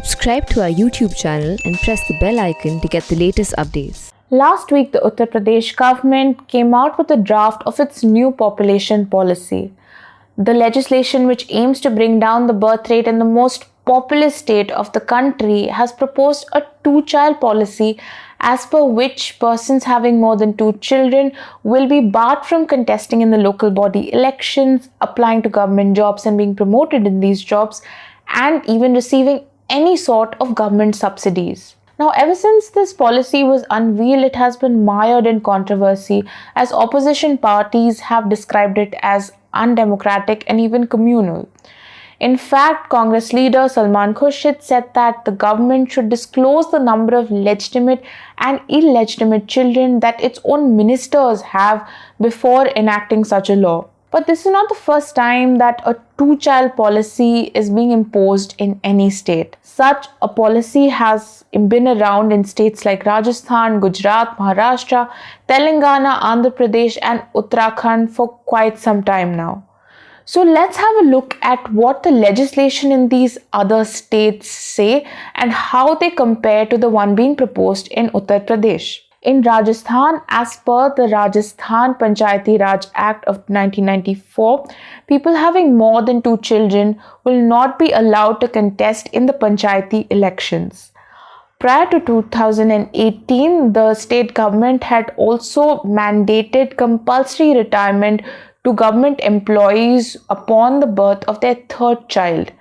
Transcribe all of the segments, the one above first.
Subscribe to our YouTube channel and press the bell icon to get the latest updates. Last week, the Uttar Pradesh government came out with a draft of its new population policy. The legislation, which aims to bring down the birth rate in the most populous state of the country, has proposed a two-child policy as per which persons having more than 2 children will be barred from contesting in the local body elections, applying to government jobs and being promoted in these jobs, and even receiving any sort of government subsidies. Now, ever since this policy was unveiled, it has been mired in controversy as opposition parties have described it as undemocratic and even communal. In fact, Congress leader Salman Khurshid said that the government should disclose the number of legitimate and illegitimate children that its own ministers have before enacting such a law. But this is not the first time that a two-child policy is being imposed in any state. Such a policy has been around in states like Rajasthan, Gujarat, Maharashtra, Telangana, Andhra Pradesh and Uttarakhand for quite some time now. So let's have a look at what the legislation in these other states say and how they compare to the one being proposed in Uttar Pradesh. In Rajasthan, as per the Rajasthan Panchayati Raj Act of 1994, people having more than 2 children will not be allowed to contest in the Panchayati elections. Prior to 2018, the state government had also mandated compulsory retirement to government employees upon the birth of their 3rd child.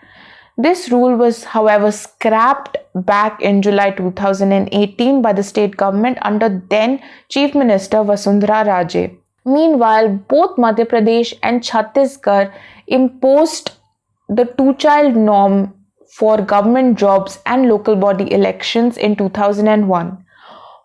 This rule was, however, scrapped back in July 2018 by the state government under then Chief Minister Vasundhara Raje. Meanwhile, both Madhya Pradesh and Chhattisgarh imposed the 2-child norm for government jobs and local body elections in 2001.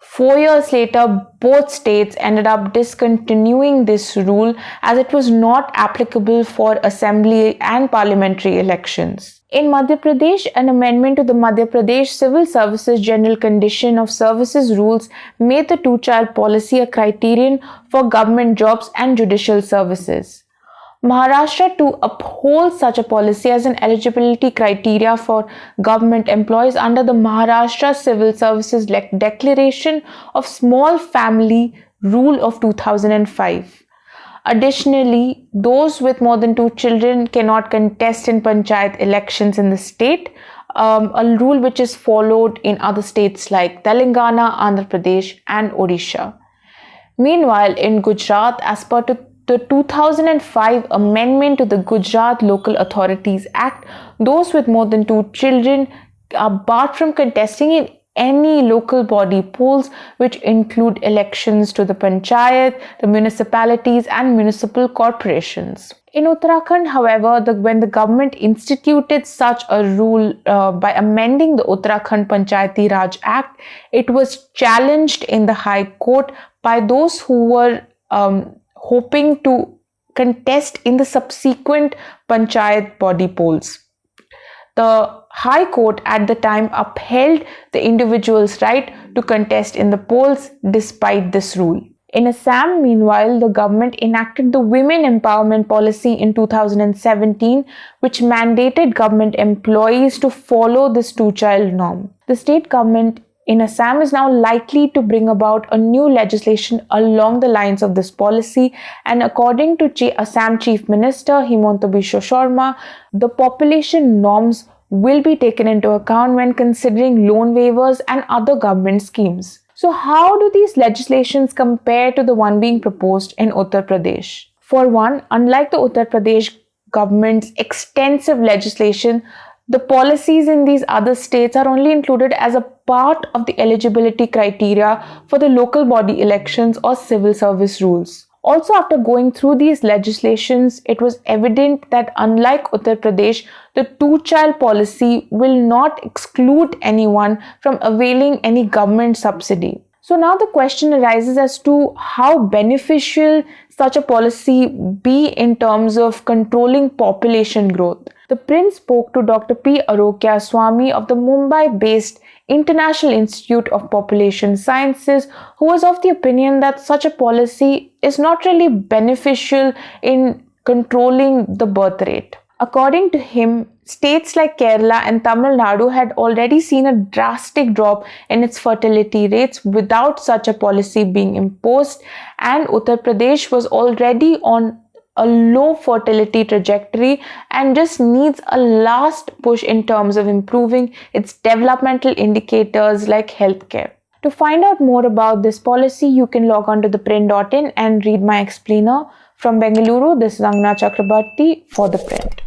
4 years later, both states ended up discontinuing this rule as it was not applicable for assembly and parliamentary elections. In Madhya Pradesh, an amendment to the Madhya Pradesh Civil Services General Condition of Services rules made the two-child policy a criterion for government jobs and judicial services. Maharashtra too upholds such a policy as an eligibility criteria for government employees under the Maharashtra Civil Services Declaration of Small Family Rule of 2005. Additionally, those with more than 2 children cannot contest in panchayat elections in the state, a rule which is followed in other states like Telangana, Andhra Pradesh and Odisha. Meanwhile, in Gujarat, as per the 2005 amendment to the Gujarat Local Authorities Act, those with more than 2 children are barred from contesting in any local body polls, which include elections to the panchayat, the municipalities and municipal corporations. In Uttarakhand, however, when the government instituted such a rule by amending the Uttarakhand Panchayati Raj Act, it was challenged in the High Court by those who were hoping to contest in the subsequent panchayat body polls. The High Court at the time upheld the individual's right to contest in the polls despite this rule. In Assam, meanwhile, the government enacted the Women Empowerment Policy in 2017, which mandated government employees to follow this 2-child norm. The state government in Assam is now likely to bring about a new legislation along the lines of this policy, and according to Assam Chief Minister Himanta Biswa Sharma, the population norms will be taken into account when considering loan waivers and other government schemes. So how do these legislations compare to the one being proposed in Uttar Pradesh? For one, unlike the Uttar Pradesh government's extensive legislation, the policies in these other states are only included as a part of the eligibility criteria for the local body elections or civil service rules. Also, after going through these legislations, it was evident that unlike Uttar Pradesh, the two-child policy will not exclude anyone from availing any government subsidy. So now the question arises as to how beneficial such a policy be in terms of controlling population growth. The Prince spoke to Dr. P. Arokya Swami of the Mumbai-based International Institute of Population Sciences, who was of the opinion that such a policy is not really beneficial in controlling the birth rate. According to him, states like Kerala and Tamil Nadu had already seen a drastic drop in its fertility rates without such a policy being imposed, and Uttar Pradesh was already on a low fertility trajectory and just needs a last push in terms of improving its developmental indicators like healthcare. To find out more about this policy, you can log on to theprint.in and read my explainer. From Bengaluru, this is Angna Chakrabarti for The Print.